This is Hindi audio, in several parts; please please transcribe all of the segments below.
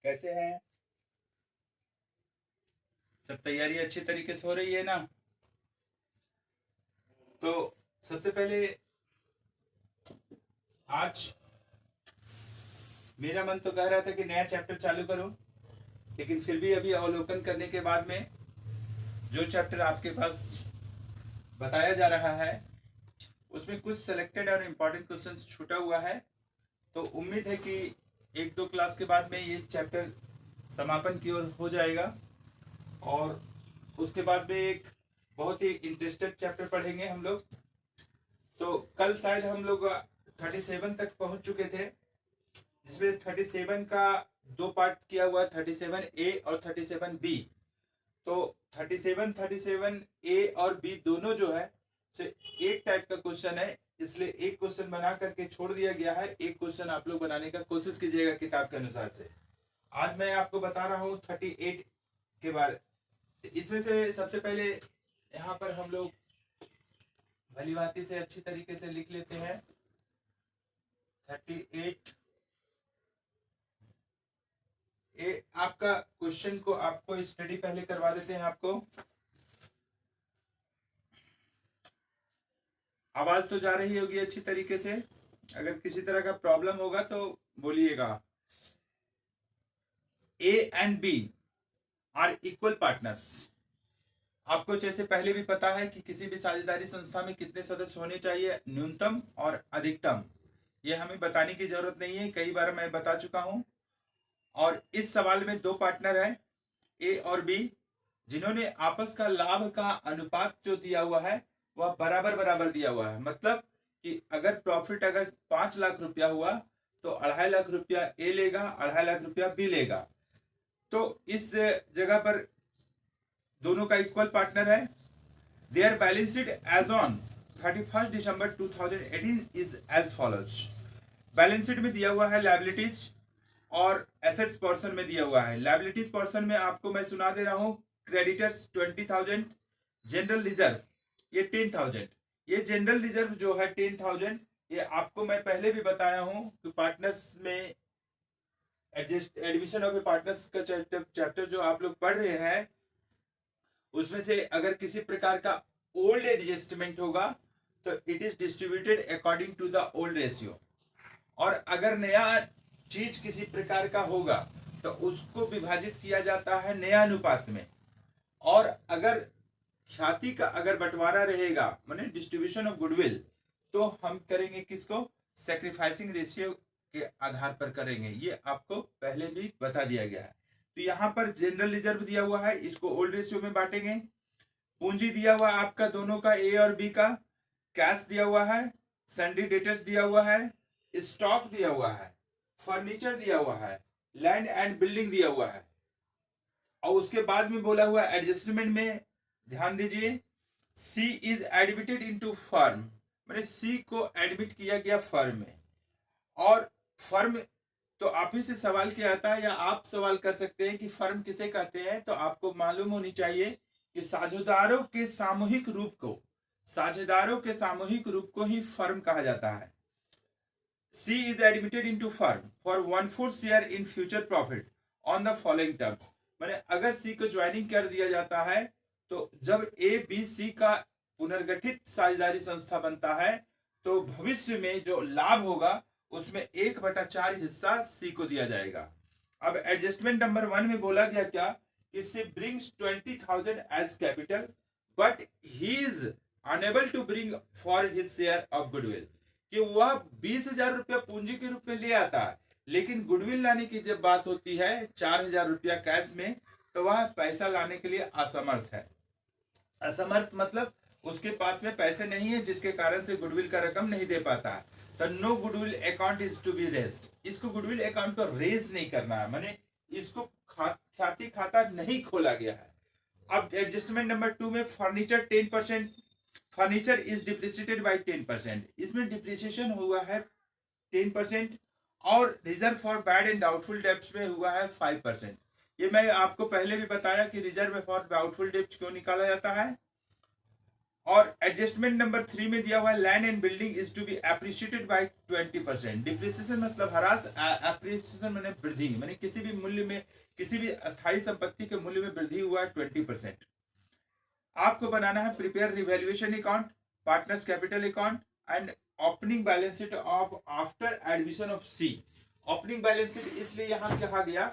कैसे हैं? सब तैयारी अच्छी तरीके से हो रही है ना? तो सबसे पहले आज मेरा मन तो कह रहा था कि नया चैप्टर चालू करो, लेकिन फिर भी अभी अवलोकन करने के बाद में जो चैप्टर आपके पास बताया जा रहा है उसमें कुछ सेलेक्टेड और इम्पोर्टेंट क्वेश्चंस छूटा हुआ है। तो उम्मीद है कि एक दो क्लास के बाद में ये चैप्टर समापन की ओर हो जाएगा और उसके बाद में एक बहुत ही इंटरेस्टेड चैप्टर पढ़ेंगे हम लोग। तो कल शायद हम लोग 37 तक पहुंच चुके थे, जिसमें 37 का दो पार्ट किया हुआ, 37A और 37B। तो 37 और बी दोनों जो है से एक टाइप का क्वेश्चन है, इसलिए एक क्वेश्चन बना करके छोड़ दिया गया है। एक क्वेश्चन आप लोग बनाने का कोशिश कीजिएगा किताब के अनुसार से। आज मैं आपको बता रहा हूँ 38 के बारे। इसमें से सबसे पहले यहाँ पर हम लोग भली भांति से अच्छी तरीके से लिख लेते हैं 38 आपका क्वेश्चन को आपको स्टडी पहले करवा देते हैं। आपको आवाज तो जा रही होगी अच्छी तरीके से? अगर किसी तरह का प्रॉब्लम होगा तो बोलिएगा। A and B are equal partners. आपको जैसे पहले भी पता है कि किसी भी साझेदारी संस्था में कितने सदस्य होने चाहिए, न्यूनतम और अधिकतम। ये हमें बताने की जरूरत नहीं है, कई बार मैं बता चुका हूं। और इस सवाल में दो पार्टनर है ए और बी, जिन्होंने आपस का लाभ का अनुपात जो दिया हुआ है वह बराबर बराबर दिया हुआ है। मतलब कि अगर प्रॉफिट अगर 5 लाख रुपया हुआ तो 2.5 लाख रुपया ए लेगा, 2.5 लाख रुपया बी लेगा। तो इस जगह पर दोनों का इक्वल पार्टनर है। There balance sheet as on 31 December 2018 is as follows. Balance sheet में दिया हुआ है लायबिलिटीज और एसेट्स पोर्शन में दिया हुआ है। लायबिलिटीज पोर्शन में आपको मैं सुना दे रहा हूं, क्रेडिटर्स 20,000, जनरल रिजर्व ये 10,000। ये जनरल रिजर्व जो है 10,000, ये आपको मैं पहले भी बताया हूं कि पार्टनर्स में एडमिशन ऑफ ए पार्टनर्स का चैप्टर जो आप लोग पढ़ रहे हैं उसमें से अगर किसी प्रकार का ओल्ड एडजस्टमेंट होगा तो it is distributed according to the old ratio, और अगर नया चीज किसी प्रकार का होगा तो उसको विभाजित किया जाता है नया अनुपात में। और अगर ख्याति का अगर बंटवारा रहेगा माने डिस्ट्रीब्यूशन ऑफ गुडविल, तो हम करेंगे किसको? सैक्रिफाइसिंग रेशियो के आधार पर करेंगे। ये आपको पहले भी बता दिया गया है। तो यहाँ पर जनरल रिजर्व दिया हुआ है, इसको ओल्ड रेशियो में बांटेंगे। पूंजी दिया हुआ है आपका दोनों का, ए और बी का। कैश दिया हुआ है, सन्डी डेटर्स दिया हुआ है, स्टॉक दिया हुआ है, फर्नीचर दिया हुआ है, लैंड एंड बिल्डिंग दिया हुआ है। और उसके बाद में बोला हुआ एडजस्टमेंट में ध्यान दीजिए, सी इज एडमिटेड इनटू फर्म, मैंने सी को एडमिट किया गया फर्म में। और फर्म तो आप ही से सवाल किया आता है या आप सवाल कर सकते हैं कि फर्म किसे कहते हैं। तो आपको मालूम होनी चाहिए कि साझेदारों के सामूहिक रूप को, साझेदारों के सामूहिक रूप को ही फर्म कहा जाता है। C is admitted into firm for 1/4 share in future profit on the following terms। मैंने अगर C को ज्वाइनिंग कर दिया जाता है तो जब A B C का पुनर्गठित साझेदारी संस्था बनता है तो भविष्य में जो लाभ होगा उसमें 1/4 हिस्सा C को दिया जाएगा। अब एडजस्टमेंट नंबर 1 में बोला गया क्या कि C brings 20,000 as capital but he is unable to bring for his share of goodwill, कि वह 20,000 रुपया पूंजी के रूप में ले आता है, लेकिन गुडविल लाने की जब बात होती है 4,000 रुपया कैश में, तो वह पैसा लाने के लिए असमर्थ है। असमर्थ मतलब उसके पास में पैसे नहीं है, जिसके कारण से गुडविल का रकम नहीं दे पाता है। तो no goodwill account is to be raised. इसको गुडविल अकाउंट को रेज नहीं करना है, माने इसको ख्याति खाता नहीं खोला गया है। अब एडजस्टमेंट नंबर 2 में furniture 10%, furniture is depreciated by 10%, इसमें डिप्रिसिएशन हुआ है 10%। और reserve for bad and doubtful debts में हुआ है 5%। ये मैं आपको पहले भी बताया कि रिजर्व फॉर डाउटफुल डेब्ट्स क्यों निकाला जाता है। और एडजस्टमेंट नंबर 3 में दिया हुआ है land and building is to be appreciated by 20%। Depreciation मतलब ह्रास, एप्रिसिएशन माने वृद्धि, माने किसी भी मूल्य में, किसी भी अस्थायी संपत्ति के मूल्य में वृद्धि हुआ है 20%। आपको बनाना है prepare revaluation account, partners capital account and opening balance sheet of after admission of C. Opening balance sheet इसलिए यहाँ कहा गया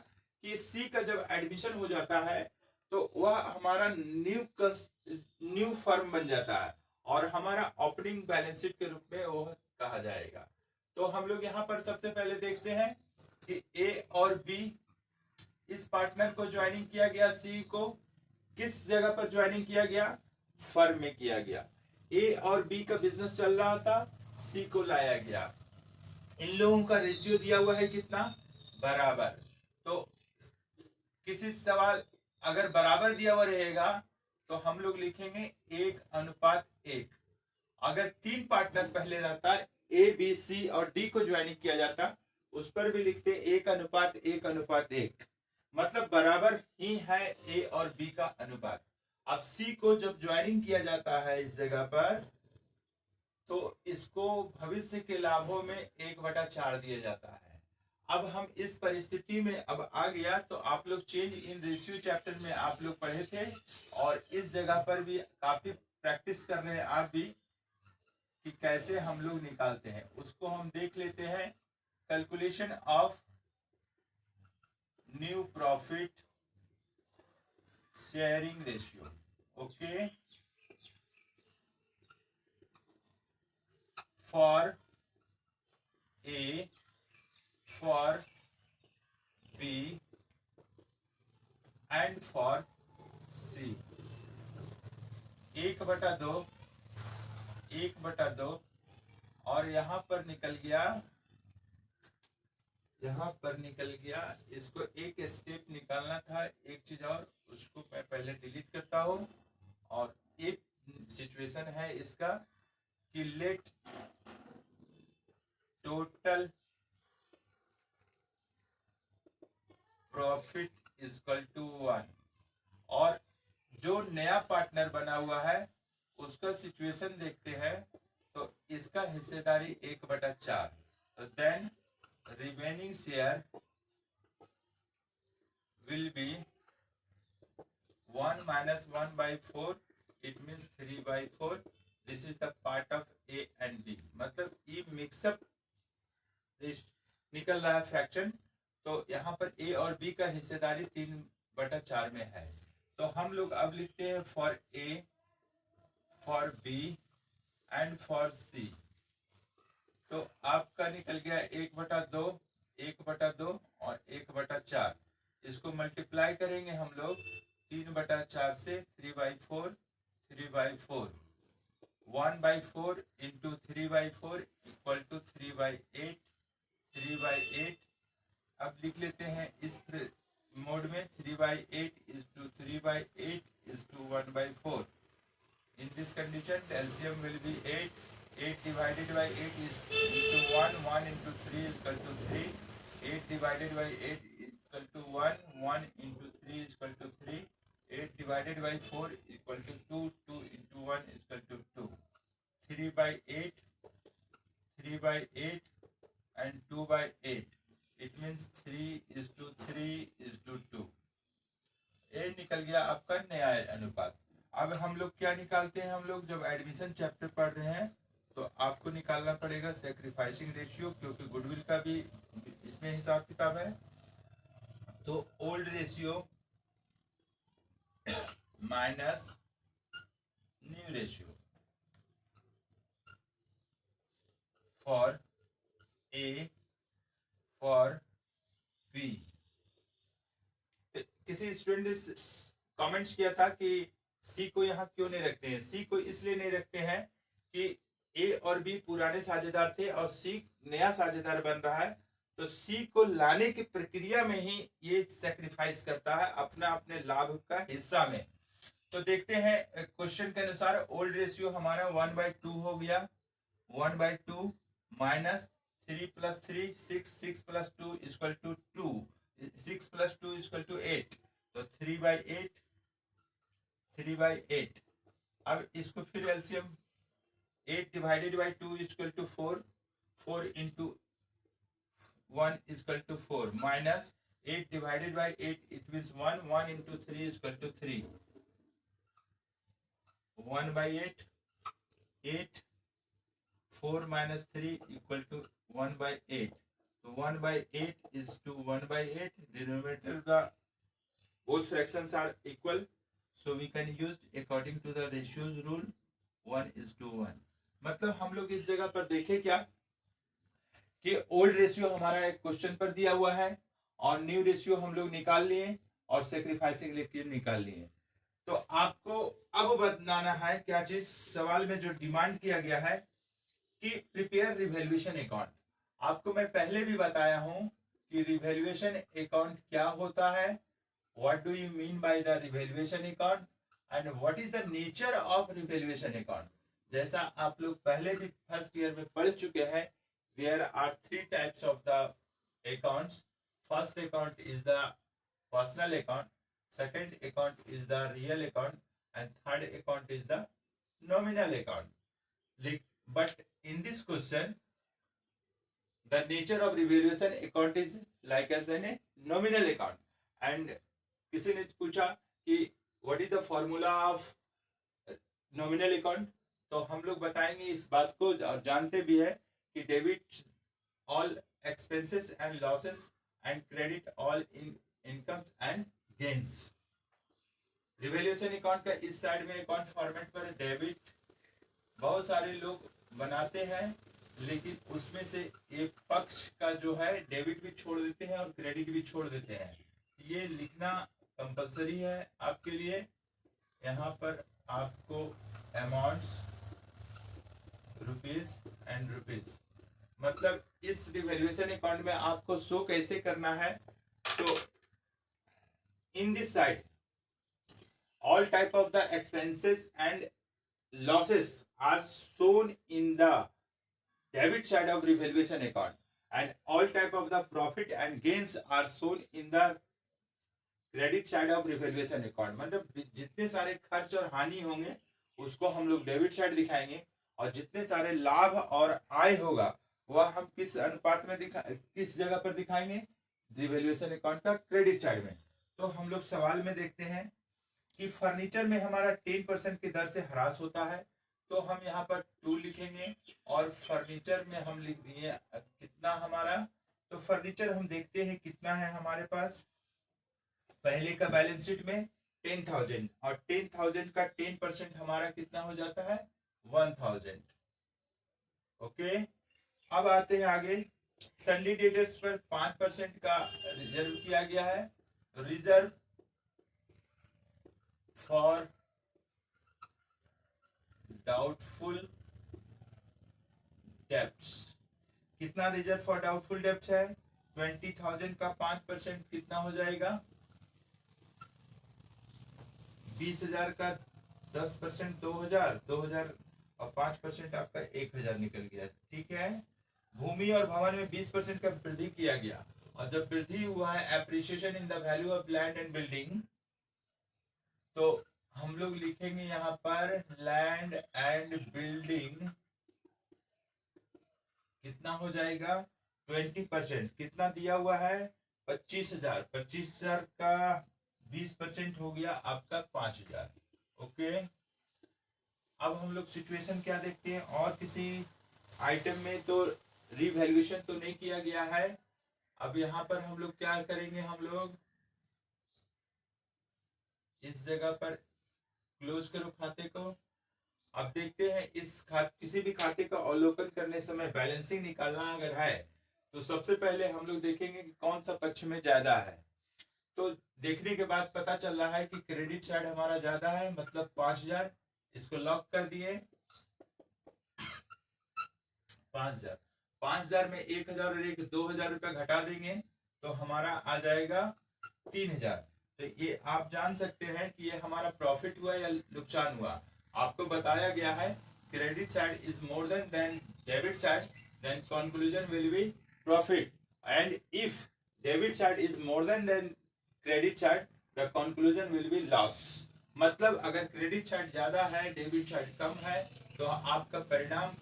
कि सी का जब एडमिशन हो जाता है तो वह हमारा न्यू फर्म बन जाता है और हमारा ओपनिंग बैलेंस शीट के रूप में वह कहा जाएगा। तो हम लोग यहाँ पर सबसे पहले देखते हैं कि ए और बी, इस पार्टनर को ज्वाइनिंग किया गया, सी को किस जगह पर ज्वाइनिंग किया गया, फर्म में किया गया। ए और बी का बिजनेस चल रहा था, सी को लाया गया। इन लोगों का रेशियो दिया हुआ है कितना, बराबर। तो किसी सवाल अगर बराबर दिया हुआ रहेगा तो हम लोग लिखेंगे 1:1। अगर 3 पार्टनर पहले रहता, ए बी सी और डी को ज्वाइनिंग किया जाता, उस पर भी लिखते 1:1:1, मतलब बराबर ही है ए और बी का अनुपात। अब सी को जब ज्वाइनिंग किया जाता है इस जगह पर, तो इसको भविष्य के लाभों में 1/4 दिया जाता है। अब हम इस परिस्थिति में अब आ गया, तो आप लोग चेंज इन रेशियो चैप्टर में आप लोग पढ़े थे और इस जगह पर भी काफी प्रैक्टिस कर रहे हैं आप भी कि कैसे हम लोग निकालते हैं। उसको हम देख लेते हैं। Calculation of new profit sharing ratio. Okay, for A, for B and for C. 1/2 1/2 और यहां पर निकल गया, इसको एक स्टेप निकालना था। एक चीज और, उसको मैं पहले डिलीट करता हूं। और एक सिचुएशन है इसका कि let total profit is equal to 1, और जो नया पार्टनर बना हुआ है उसका सिचुएशन देखते हैं। तो इसका हिस्सेदारी 1/4, तो then remaining share will be 1 minus 1/4, it means 3/4. This is the part of A and B, मतलब ये मिक्सअप निकल रहा है फ्रैक्शन। तो यहाँ पर A और B का हिस्सेदारी 3/4 में है। तो हम लोग अब लिखते हैं for A, for B and for C। तो आपका निकल गया 1/2, 1/2 और 1/4। इसको मल्टीप्लाई करेंगे हम लोग 3/4 से, 3/4, 3/4, 1/4 इंटू 3/4 इक्वल टू 3/8, 3/8। अब लिख लेते हैं इस मोड में 3/8 is to 3/8 is to 1/4। In this condition the LCM will be 8, 8 divided by 8 is into 1, 1 into 3 is equal to 3, 8 divided by 8 is equal to 1, 1 into 3 is equal to 3, 8 divided by 4 is equal to 2, 2 into 1 is equal to 2, 3/8, 3/8 and 2/8, it means 3:3:2। ये निकल गया आपका नया अनुपात। अब हम लोग क्या निकालते हैं, हम लोग जब एडमिशन चैप्टर पढ़ रहे हैं तो आपको निकालना पड़ेगा सैक्रिफाइसिंग रेशियो, क्योंकि गुडविल का भी इसमें हिसाब किताब है। तो old ratio minus new ratio for A, for B. किसी स्टूडेंट ने कमेंट्स किया था कि सी को यहाँ क्यों नहीं रखते हैं। सी को इसलिए नहीं रखते हैं कि ए और बी पुराने साझेदार थे और सी नया साझेदार बन रहा है, तो सी को लाने की प्रक्रिया में ही ये सैक्रिफाइस करता है अपना अपने लाभ का हिस्सा में। तो देखते हैं क्वेश्चन के अनुसार ओल्ड रेशियो हमारा 1/2 हो गया, 1/2 minus 3 + 3, 6, 6 + 2 equal to 2, 6 + 2 equal to 8, तो 3/8, 3/8 अब इसको फिर LCM 8 divided by 2 equal to 4, 4 into 1 equal to 4 minus 8 divided by 8 it means 1, 1 into 3 equal to 3, 1 by 8, 8, 4 minus 3 equal to 1 by 8. So 1 by 8 is to 1 by 8. Denominator the both fractions are equal. So we can use according to the ratios rule 1 is to 1. मतलब हम लोग इस जगह पर देखें क्या कि ओल्ड रेशियो हमारा एक क्वेश्चन पर दिया हुआ है और न्यू रेशियो हम लोग निकाल लिए और सेक्रीफाइसिंग लेके निकाल लिए। तो आपको अब बताना है क्या चीज, सवाल में जो डिमांड किया गया है कि प्रिपेयर रिवैल्यूएशन अकाउंट। आपको मैं पहले भी बताया हूं कि रिवैल्यूएशन अकाउंट क्या होता है, what do you mean by the revaluation account and what is the nature of revaluation account. जैसा आप लोग पहले भी फर्स्ट ईयर में पढ़ चुके हैं, there are 3 types of the accounts. First account is the personal account, second account is the real account and third account is the nominal account. But in this question, the nature of revaluation account is like as a nominal account. And किसी ने पूछा कि what is the formula of nominal account, तो हम लोग बताएंगे इस बात को और जानते भी है कि debit all expenses and losses and credit all incomes and gains। Revaluation account का इस साइड में अकाउंट फॉर्मेट पर डेबिट बहुत सारे लोग बनाते हैं, लेकिन उसमें से एक पक्ष का जो है डेबिट भी छोड़ देते हैं और क्रेडिट भी छोड़ देते हैं। ये लिखना कंपलसरी है आपके लिए। यहाँ पर आपको अमाउंट्स रुपीज एंड रुपीज, मतलब इस रिवैल्यूएशन अकाउंट में आपको शो कैसे करना है, तो in this side all type of the expenses and losses are shown in the debit side of revaluation account and all type of the profit and gains are shown in the credit side of revaluation account। मतलब जितने सारे खर्च और हानि होंगे उसको हम लोग डेबिट साइड दिखाएंगे और जितने सारे लाभ और आय होगा वह हम किस अनुपात में किस जगह पर दिखाएंगे, रिवैल्यूएशन अकाउंट का क्रेडिट साइड में। तो हम लोग सवाल में देखते हैं कि फर्नीचर में हमारा 10% की दर से ह्रास होता है, तो हम यहाँ पर 2 लिखेंगे और फर्नीचर में हम लिख दिए कितना हमारा, तो फर्नीचर हम देखते हैं कितना है हमारे पास। पहले का बैलेंस शीट में 10,000 और 10,000 का 10% हमारा कितना हो जाता है 1,000। ओके, अब आते हैं आगे। सन्डी डेटर्स पर 5% का रिजर्व किया गया है, रिजर्व फॉर डाउटफुल डेब्ट्स। कितना रिजर्व फॉर डाउटफुल डेब्ट्स है, 20,000 का 5% कितना हो जाएगा 20,000 का 10% 2,000, 2,000 और 5% आपका 1,000 निकल गया। ठीक है, भूमि और भवन में 20% का वृद्धि किया गया और जब वृद्धि हुआ है appreciation in the value of land and building, तो हम लोग लिखेंगे यहाँ पर लैंड एंड बिल्डिंग कितना हो जाएगा 20%, कितना दिया हुआ है 25,000, 25,000 का 20% हो गया आपका 5,000। ओके, अब हम लोग सिचुएशन क्या देखते हैं, और किसी आइटम में तो रिवैल्यूएशन तो नहीं किया गया है। अब यहाँ पर हम लोग क्या करेंगे, हम लोग इस जगह पर क्लोज करो खाते को। अब देखते हैं इस किसी भी खाते का अवलोकन करने समय बैलेंसिंग निकालना अगर है तो सबसे पहले हम लोग देखेंगे कि कौन सा पक्ष में ज्यादा है। तो देखने के बाद पता चल रहा है कि क्रेडिट साइड हमारा ज्यादा है, मतलब 5,000, इसको लॉक कर दिए। 5,000 में 1,000 और 2,000 रुपया घटा देंगे तो हमारा आ जाएगा 3,000। तो ये आप जान सकते हैं कि ये हमारा प्रॉफिट हुआ या नुकसान हुआ। आपको बताया गया है credit side is more than debit side, then conclusion will be profit, and if debit side is more than credit side the conclusion will be loss. मतलब अगर क्रेडिट साइड ज्यादा है, डेबिट साइड कम है, तो आपका परिणाम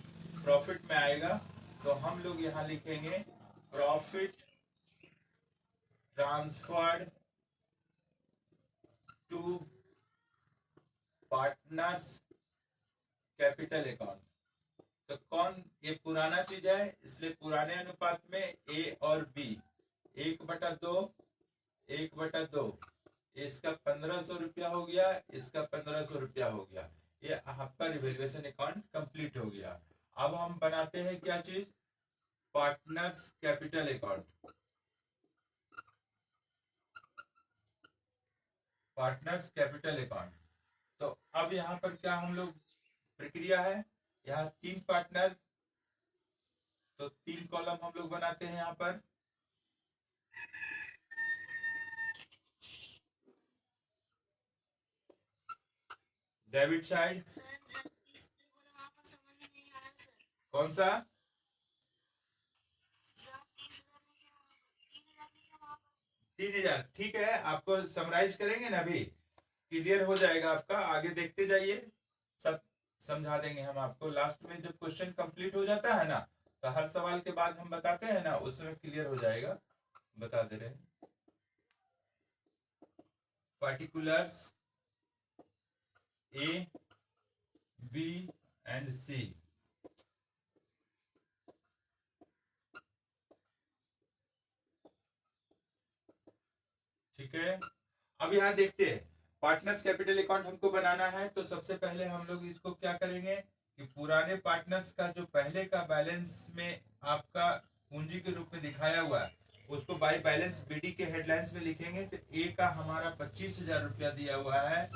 प्रॉफिट में आएगा। तो हम लोग यहाँ लिखेंगे profit transferred to partners capital account. तो कौन, ये पुराना चीज है, इसलिए पुराने अनुपात में ए और बी 1/2, 1/2। इसका 1500 रुपया हो गया, इसका 1500 रुपया हो गया। ये आपका रिवैल्यूएशन अकाउंट कंप्लीट हो गया। अब हम बनाते हैं क्या चीज, partners capital account. Partners capital account. तो अब यहाँ पर क्या हम लोग प्रक्रिया है, यहाँ 3 पार्टनर, तो 3 कॉलम हम लोग बनाते हैं यहाँ पर। डेबिट साइड कौन सा, 3000। ठीक है, आपको समराइज करेंगे ना, अभी क्लियर हो जाएगा आपका, आगे देखते जाइए, सब समझा देंगे हम आपको। लास्ट में जब क्वेश्चन कंप्लीट हो जाता है ना, तो हर सवाल के बाद हम बताते हैं ना, उसमें क्लियर हो जाएगा, बता दे रहे हैं। पार्टिकुलर्स ए, बी एंड सी। ठीक है, अब यहाँ देखते हैं, पार्टनर्स कैपिटल अकाउंट हमको बनाना है। तो सबसे पहले हम लोग इसको क्या करेंगे कि पुराने पार्टनर्स का जो पहले का बैलेंस में आपका पूंजी के रूप में दिखाया हुआ है, उसको बाय बैलेंस बीडी के हेडलाइंस में लिखेंगे। तो ए का हमारा 25,000 रुपया दिया हुआ है,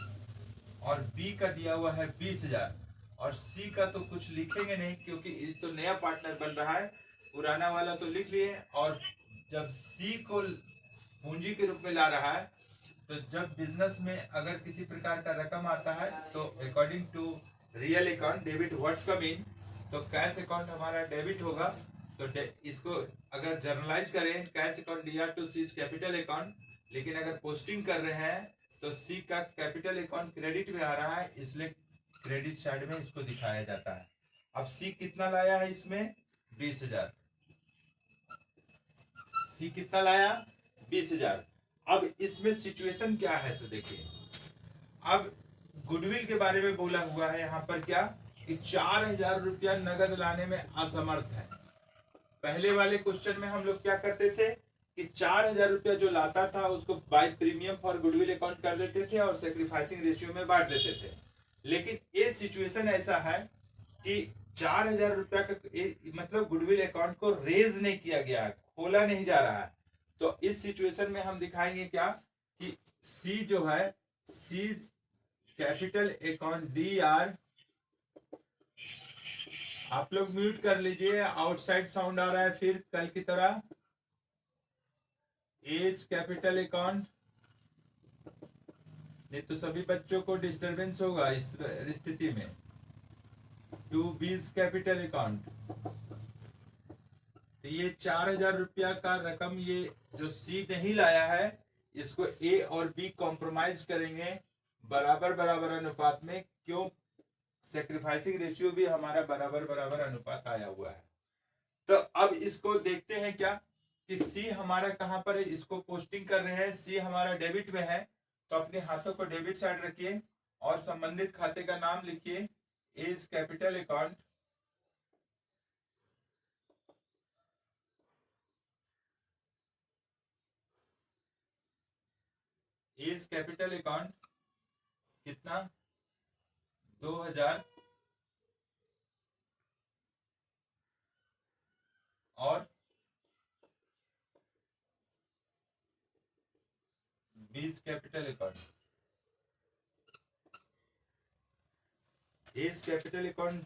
और बी का दिया हुआ है 20,000, और सी का तो कुछ लिखेंगे नहीं क्योंकि ये तो नया पार्टनर बन रहा है, पुराना वाला तो लिख लिए। और जब सी को पूंजी के रूप में ला रहा है, तो जब बिजनेस में अगर किसी प्रकार का रकम आता है, तो according to real account debit what's come in, तो कैश अकाउंट हमारा डेबिट होगा। तो इसको अगर जर्नलाइज करें, cash account D R to C capital account, लेकिन अगर पोस्टिंग कर रहे हैं तो सी का कैपिटल अकाउंट क्रेडिट में आ रहा है, इसलिए क्रेडिट साइड में इसको दिखाया जाता है। अब सी कितना लाया है इसमें, 20,000। सी कितना लाया, 20,000। अब इसमें सिचुएशन क्या है, सो देखिए, अब गुडविल के बारे में बोला हुआ है यहाँ पर क्या, कि 4,000 रुपया नगद लाने में असमर्थ है। पहले वाले क्वेश्चन में हम लोग क्या करते थे कि 4,000 रुपया जो लाता था उसको by premium for goodwill account कर देते थे और सेक्रीफाइसिंग रेशियो में बांट देते थे। लेकिन ये सिचुएशन ऐसा है कि 4,000 रुपया का मतलब गुडविल अकाउंट को रेज नहीं किया गया, खोला नहीं जा रहा है। तो इस सिचुएशन में हम दिखाएंगे क्या कि सी जो है, सी कैपिटल अकाउंट डी आर, आप लोग म्यूट कर लीजिए, आउटसाइड साउंड आ रहा है फिर कल की तरह। एज कैपिटल अकाउंट, नहीं तो सभी बच्चों को डिस्टरबेंस होगा इस स्थिति में। टू बीज कैपिटल अकाउंट, तो ये 4,000 रुपया का रकम, ये जो सी नहीं लाया है, इसको ए और बी कॉम्प्रोमाइज करेंगे बराबर बराबर अनुपात में। क्यों, सेक्रीफाइसिंग रेशियो भी हमारा बराबर बराबर अनुपात आया हुआ है। तो अब इसको देखते हैं क्या कि सी हमारा कहां पर है, इसको पोस्टिंग कर रहे हैं, सी हमारा डेबिट में है, तो अपने हाथों को डेबिट साइड रखिए और संबंधित खाते का नाम लिखिए as capital account. As capital account कितना, 2,000, और B's capital account. As capital account,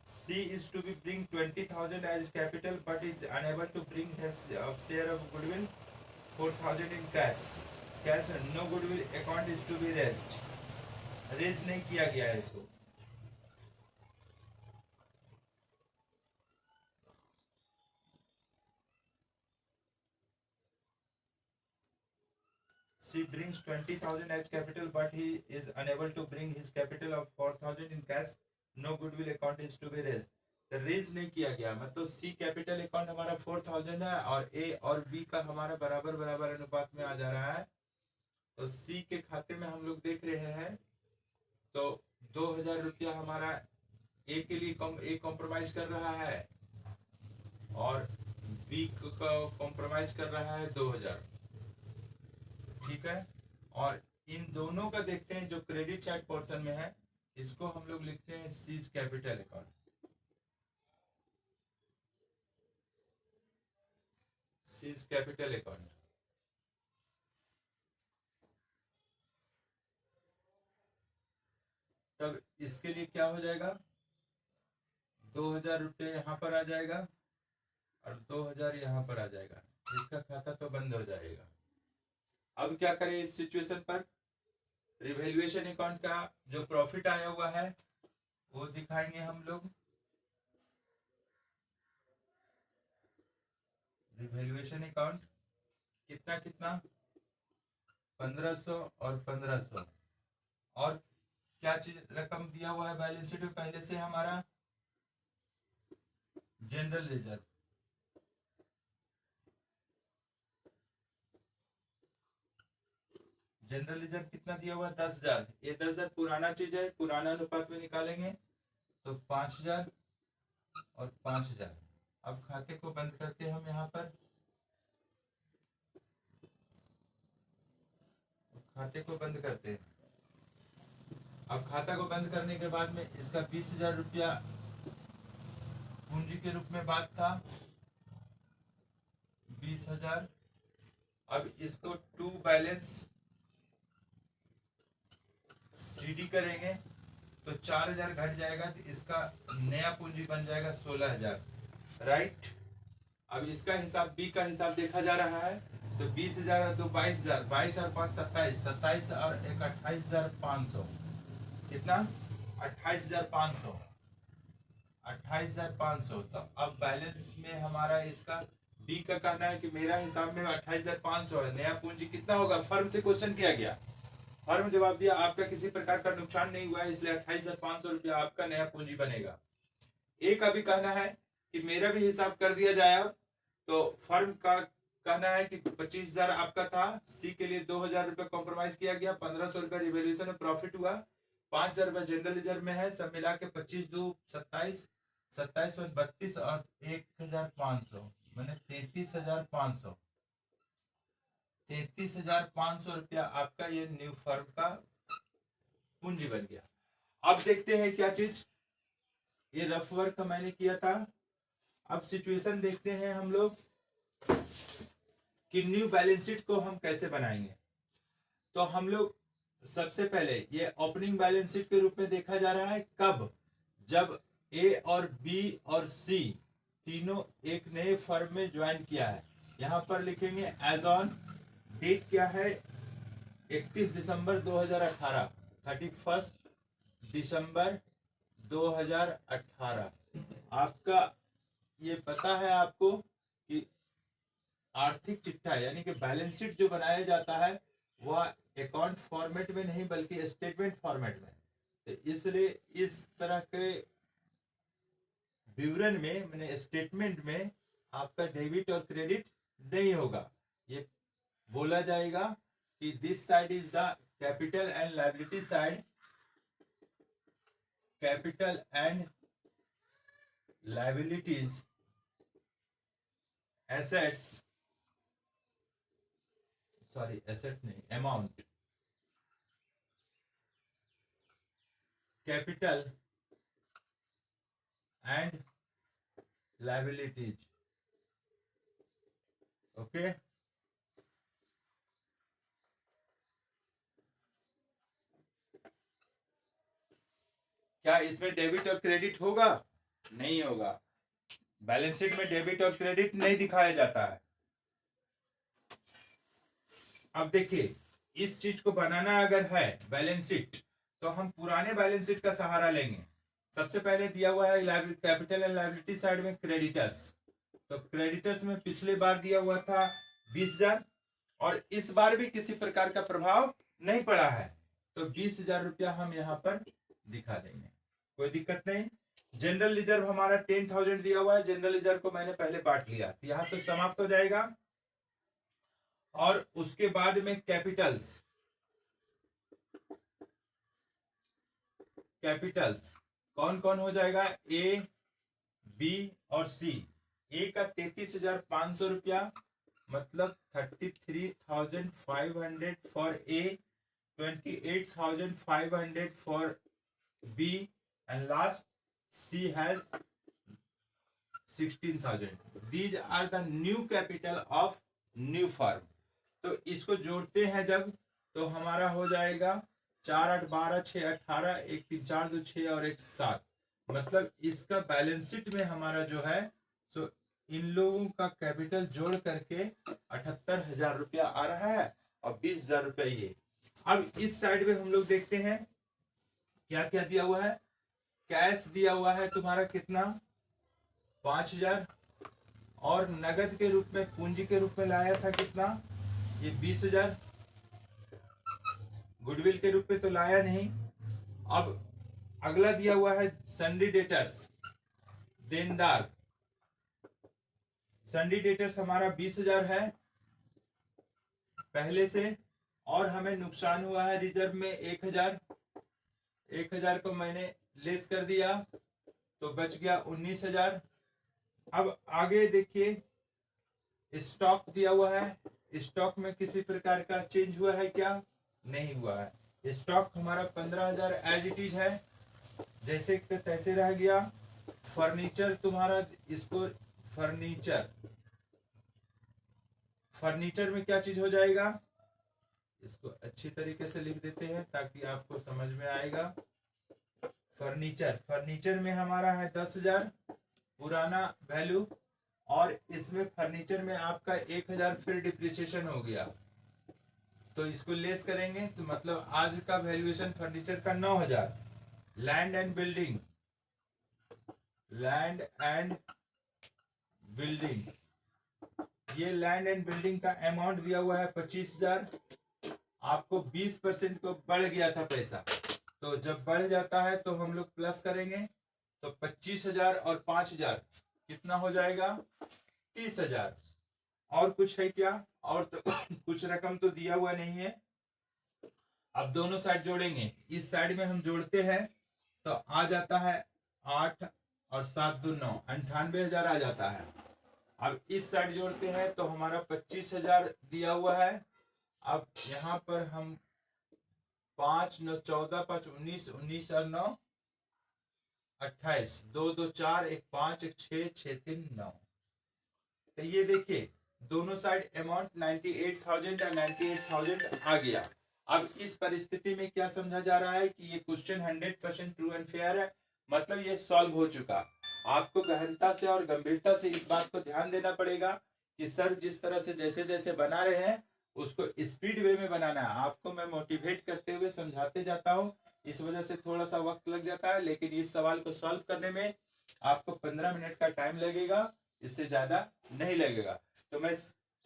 C is to be bring 20,000 as capital but is unable to bring his share of goodwill 4,000 in cash. Cash no goodwill account is to be raised. Raise नहीं किया गया है इसको। C brings 20,000 as capital, but he is unable to bring his capital of 4,000 in cash. No goodwill account is to be raised. तो रेज नहीं किया गया, मतलब सी कैपिटल अकाउंट हमारा 4,000 है और ए और बी का हमारा बराबर बराबर अनुपात में आ जा रहा है। तो सी के खाते में हम लोग देख रहे हैं तो 2,000 रुपया हमारा ए के लिए ए कॉम्प्रोमाइज कर रहा है और बी को कॉम्प्रोमाइज कर रहा है 2,000। ठीक है, और इन दोनों का देखते हैं जो क्रेडिट साइड पोर्शन में है, इसको हम लोग लिखते हैं seize capital account. Seize capital account. तब इसके लिए क्या हो जाएगा, 2,000 रुपये यहाँ पर आ जाएगा और 2,000 यहाँ पर आ जाएगा, इसका खाता तो बंद हो जाएगा। अब क्या करें इस सिचुएशन पर, रिवैल्यूएशन अकाउंट का जो प्रॉफिट आया हुआ है वो दिखाएंगे हम लोग। रिवैल्यूएशन अकाउंट कितना कितना, 1,500 और 1,500, और क्या चीज रकम दिया हुआ है बैलेंस शीट में पहले से हमारा, जनरल रिजर्व। जनरल रिजर्व कितना दिया हुआ है, 10,000। ये 10,000 पुराना चीज है, पुराना अनुपात में निकालेंगे तो 5,000 और 5,000। अब खाते को बंद करते हैं हम यहाँ पर, खाते को बंद करते हैं। अब खाता को बंद करने के बाद में इसका 20,000 रुपया पूंजी के रूप में बात था, 20,000। अब इसको टू बैलेंस सीडी करेंगे तो 4,000 घट जाएगा, तो इसका नया पूंजी बन जाएगा 16,000, राइट। अब इसका हिसाब, बी का हिसाब देखा जा रहा है तो 20,000 और 2 22,000, 22 और 5 27, 27 और 1 28,500, कितना 28,500, 28,500। तो अब बैलेंस में हमारा इसका बी का कहना है कि मेरा हिसाब में 28,500 है, नया पूंजी कितना होगा, फर्म से क्वेश्चन किया गया, फर्म जवाब दिया आपका किसी प्रकार का नुकसान नहीं हुआ है इसलिए 28,500 रुपया आपका नया पूंजी बनेगा। ए का भी कहना है कि मेरा भी हिसाब कर दिया जाए। अब तो फर्म का कहना है कि 25,000 आपका था, सी के लिए 2,000 रुपये कॉम्प्रोमाइज किया गया, 1,500 रुपये रिवैल्यूएशन में प्रॉफिट हुआ, 5,000 रुपये जनरल रिजर्व में है, सब मिला के 25 2 27, 27 32 और 1,500 मैंने 33,500, 33,500 रुपया आपका ये न्यू फर्म का पूंजी बन गया। अब देखते हैं क्या चीज, ये रफ वर्क मैंने किया था। अब सिचुएशन देखते हैं हम लोग कि न्यू बैलेंस शीट को हम कैसे बनाएंगे। तो हम लोग सबसे पहले ये ओपनिंग बैलेंस शीट के रूप में देखा जा रहा है, कब, जब ए और बी और सी तीनों एक नए फर्म में ज्वाइन किया है। यहां पर लिखेंगे एज ऑन, डेट क्या है 31 दिसंबर 2018, 31 दिसंबर 2018। आपका ये पता है आपको कि आर्थिक चिट्ठा यानी कि बैलेंस शीट जो बनाया जाता है वह अकाउंट फॉर्मेट में नहीं बल्कि स्टेटमेंट फॉर्मेट में, तो इसलिए इस तरह के विवरण में मैंने स्टेटमेंट में आपका डेबिट और क्रेडिट नहीं होगा। ये बोला जाएगा कि this side is the capital and liability side, capital and liabilities, assets, sorry asset नहीं, amount, capital and liabilities, okay. क्या इसमें डेबिट और क्रेडिट होगा, नहीं होगा, बैलेंस शीट में डेबिट और क्रेडिट नहीं दिखाया जाता है। अब देखिए इस चीज को बनाना अगर है बैलेंस शीट तो हम पुराने बैलेंस शीट का सहारा लेंगे। सबसे पहले दिया हुआ है कैपिटल एंड लायबिलिटी साइड में क्रेडिटर्स, तो क्रेडिटर्स में पिछले बार दिया हुआ था 20,000, और इस बार भी किसी प्रकार का प्रभाव नहीं पड़ा है, तो 20,000 रुपया हम यहाँ पर दिखा देंगे, कोई दिक्कत नहीं। जनरल रिजर्व हमारा 10,000 दिया हुआ है, जनरल रिजर्व को मैंने पहले बांट लिया, तो यहाँ तो समाप्त हो जाएगा। और उसके बाद में कैपिटल्स कौन कौन हो जाएगा, ए बी और सी। ए का 33,500 रुपया, मतलब 33,500 for A, 28,500 for B, and last C has 16,000. These are the new capital of new firm. तो इसको जोड़ते हैं जब, तो हमारा हो जाएगा 4 8 12 6 18, 1 3 4 2 6 और 1 7, मतलब इसका बैलेंस शीट में हमारा जो है सो इन लोगों का कैपिटल जोड़ करके 78,000 रुपया आ रहा है और 20,000 रुपया ये। अब इस साइड में हम लोग देखते हैं क्या क्या दिया हुआ है। कैश दिया हुआ है तुम्हारा कितना, 5,000, और नगद के रूप में पूंजी के रूप में लाया था कितना, ये 20,000। गुडविल के रूप में तो लाया नहीं। अब अगला दिया हुआ है सन्डी डेटर्स, देनदार। सन्डी डेटर्स हमारा 20,000 है पहले से, और हमें नुकसान हुआ है रिजर्व में 1,000 को मैंने लेस कर दिया, तो बच गया 19,000। अब आगे देखिए, स्टॉक दिया हुआ है, स्टॉक में किसी प्रकार का चेंज हुआ है क्या, नहीं हुआ है। स्टॉक हमारा 15,000 एज इट इज है, जैसे कि तैसे रह गया। फर्नीचर तुम्हारा, इसको फर्नीचर में क्या चीज हो जाएगा, इसको अच्छी तरीके से लिख देते हैं ताकि आपको समझ में आएगा। फर्नीचर में हमारा है 10,000 पुराना वैल्यू, और इसमें फर्नीचर में आपका 1,000 फिर डिप्रिसिएशन हो गया, तो इसको लेस करेंगे तो मतलब आज का वैल्यूएशन फर्नीचर का 9,000। लैंड एंड बिल्डिंग, ये लैंड एंड बिल्डिंग का अमाउंट दिया हुआ है 25,000। आपको 20% को बढ़ गया था पैसा, तो जब बढ़ जाता है तो हम लोग प्लस करेंगे, तो 25,000 और 5,000 कितना हो जाएगा, 30,000। और कुछ है क्या, और तो कुछ रकम तो दिया हुआ नहीं है। अब दोनों साइड जोड़ेंगे, इस साइड में हम जोड़ते हैं तो आ जाता है 8 और 7 2 9, 98,000 आ जाता है। अब इस साइड जोड़ते हैं तो हमारा 25,000 दिया हुआ है। अब यहाँ पर हम 5 9 14 5 19, 19 और 9 28, 2 2 4 1 5 1 6 6 3 9। तो ये देखिए दोनों साइड अमाउंट 98,000 और 98,000 आ गया। अब इस परिस्थिति में क्या समझा जा रहा है कि ये क्वेश्चन 100% ट्रू एंड फेयर है, मतलब ये सॉल्व हो चुका। आपको गहनता से और गंभीरता से इस बात को ध्यान देना पड़ेगा कि सर जिस तरह से जैसे जैसे बना रहे हैं उसको स्पीड वे में बनाना है। आपको मैं मोटिवेट करते हुए समझाते जाता हूँ, इस वजह से थोड़ा सा वक्त लग जाता है, लेकिन इस सवाल को सॉल्व करने में आपको 15 मिनट का टाइम लगेगा, इससे ज्यादा नहीं लगेगा। तो मैं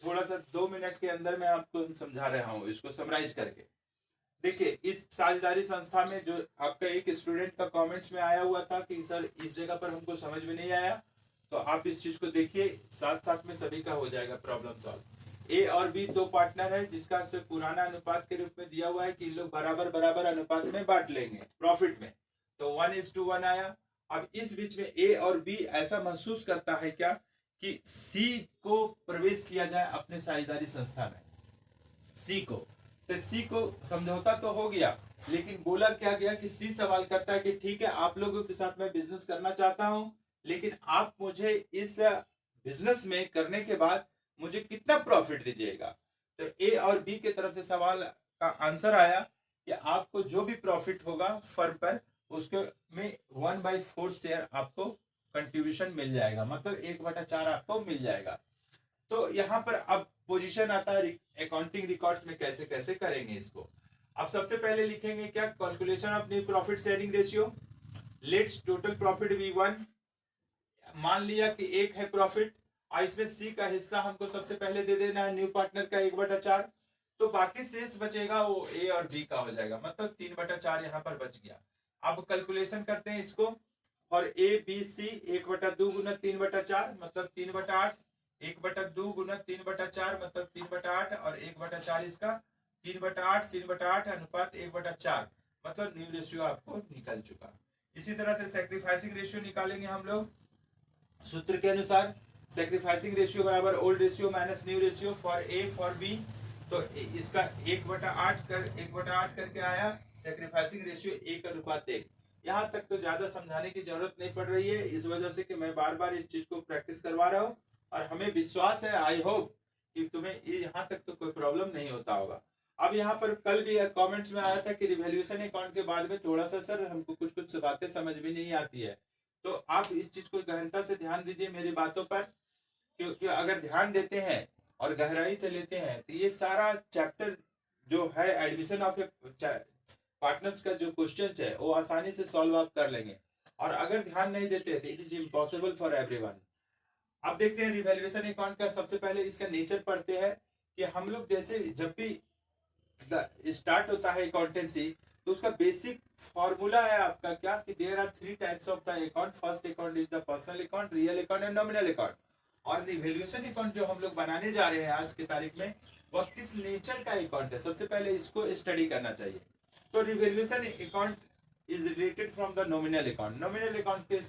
थोड़ा सा 2 मिनट के अंदर मैं आपको समझा रहा हूँ इसको समराइज करके। देखिए इस साझेदारी संस्था में जो आपका एक स्टूडेंट का कमेंट्स में आया हुआ था कि सर इस जगह पर हमको समझ में नहीं आया, तो आप इस चीज को देखिए, साथ साथ में सभी का हो जाएगा प्रॉब्लम सॉल्व। ए और बी दो पार्टनर है जिसका से पुराना अनुपात के रूप में दिया हुआ है कि लोग बराबर बराबर अनुपात में बांट लेंगे प्रॉफिट में, तो 1:1 आया। अब इस बीच में ए और बी ऐसा महसूस करता है क्या कि सी को प्रवेश किया जाए अपने साझेदारी संस्था में, सी को, तो सी को समझौता तो हो गया, लेकिन बोला क्या गया कि सी सवाल करता है कि ठीक है आप लोगों के साथ मैं बिजनेस करना चाहता हूं, लेकिन आप मुझे इस बिजनेस में करने के बाद मुझे कितना प्रॉफिट दीजिएगा। तो ए और बी के तरफ से सवाल का आंसर आया कि आपको जो भी प्रॉफिट होगा फर्म पर उसके में 1/4 शेयर आपको कंट्रीब्यूशन मिल जाएगा, मतलब 1/4 आपको मिल जाएगा। तो यहाँ पर अब पोजीशन आता है अकाउंटिंग रिकॉर्ड्स में कैसे कैसे करेंगे इसको। अब सबसे पहले लिखेंगे क्या, calculation of new profit sharing ratio. Let's total profit be 1, मान लिया कि 1 है प्रॉफिट और इसमें सी का हिस्सा हमको सबसे पहले दे देना है न्यू पार्टनर का 1/4, तो बाकी शेष बचेगा वो ए और बी का हो जाएगा, मतलब 3/4 यहाँ पर बच गया। अब कैलकुलेशन करते हैं इसको, और ए बी सी 1/2 गुना 3/4 मतलब 3/8, 1/2 गुना 3/4 मतलब 3/8, और 1/4 इसका 3/8, 3/8 अनुपात 1/4 मतलब न्यू रेशियो आपको निकल चुका। इसी तरह से सेक्रीफाइसिंग रेशियो निकालेंगे हम लोग सूत्र के अनुसार। सेक्रीफाइसिंग रेशियो बराबर old ratio minus new ratio for A for B, तो इसका 1/8 करके आया, सेक्रीफाइसिंग रेशियो 1:1। यहाँ तक तो ज्यादा समझाने की जरूरत नहीं पड़ रही है, इस वजह से कि मैं बार बार इस चीज को प्रैक्टिस करवा रहा हूँ, और हमें विश्वास है, आई होप कि तुम्हें यहाँ तक तो कोई प्रॉब्लम नहीं होता होगा। अब यहाँ पर कल भी कमेंट्स में आया था कि रिवैल्यूएशन अकाउंट के बाद में थोड़ा सा सर हमको कुछ कुछ बातें समझ में नहीं आती है, तो आप इस चीज को गहनता से ध्यान दीजिए मेरी बातों पर, क्योंकि अगर ध्यान देते हैं और गहराई से लेते हैं तो ये सारा चैप्टर जो है एडमिशन ऑफ पार्टनर्स का जो क्वेश्चन है वो आसानी से सॉल्व आप कर लेंगे, और अगर ध्यान नहीं देते तो it is impossible for everyone. अब देखते हैं रिवैल्यूएशन अकाउंट का, सबसे पहले इसका नेचर पढ़ते हैं कि हम लोग जैसे जब भी स्टार्ट होता है अकाउंटेंसी तो उसका बेसिक फॉर्मूला है आपका क्या, कि there are 3 types of the account. First account is the personal account, real account and nominal account. और रिवैल्यूएशन अकाउंट जो हम लोग बनाने जा रहे हैं आज की तारीख में, वह किस नेचर का अकाउंट है, सबसे पहले इसको स्टडी करना चाहिए। तो revaluation account is related from the nominal account. Nominal account के